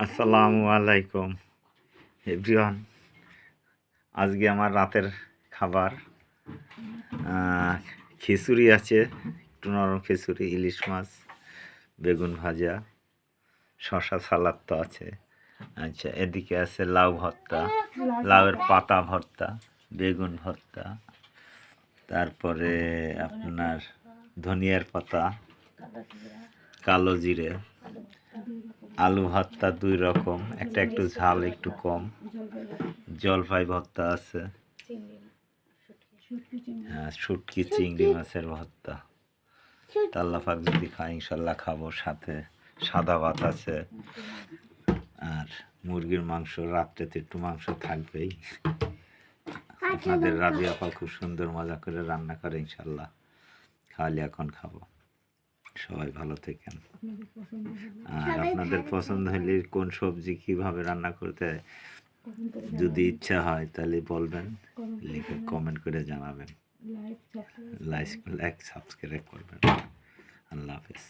আসসালামু আলাইকুম এভরিওয়ান। আজকে আমার রাতের খাবার খিচুড়ি আছে, একটু নরম খিচুড়ি, ইলিশ মাছ, বেগুন ভাজা, শশা সালাদ তো আছে। আচ্ছা, এদিকে আছে লাউ ভর্তা, লাউয়ের পাতা ভর্তা, বেগুন ভর্তা, তারপরে আপনার ধনিয়ার পাতা, কালো জিরে, আলু ভর্তা দুই রকম, একটা একটু ঝাল একটু কম, জলপাই ভর্তা আছে, হ্যাঁ শুটকি চিংড়ি মাছের ভর্তা। আল্লাহ পাক যদি খাই ইনশাল্লাহ খাবো। সাথে সাদা ভাত আছে আর মুরগির মাংস, রাত্রেতে একটু মাংস থাকবেই। আপনাদের রাজি আপা খুব সুন্দর মজা করে রান্না করে, ইনশাল্লাহ খাওয়ালে এখন খাবো। সবাই ভালো থাকেন। আর আপনাদের পছন্দ হলে কোন সবজি কিভাবে রান্না করতে হয় যদি ইচ্ছা হয় তাহলে বলবেন, লিখে কমেন্ট করে জানাবেন, লাইক সাবস্ক্রাইব করবেন। আল্লাহ হাফেজ।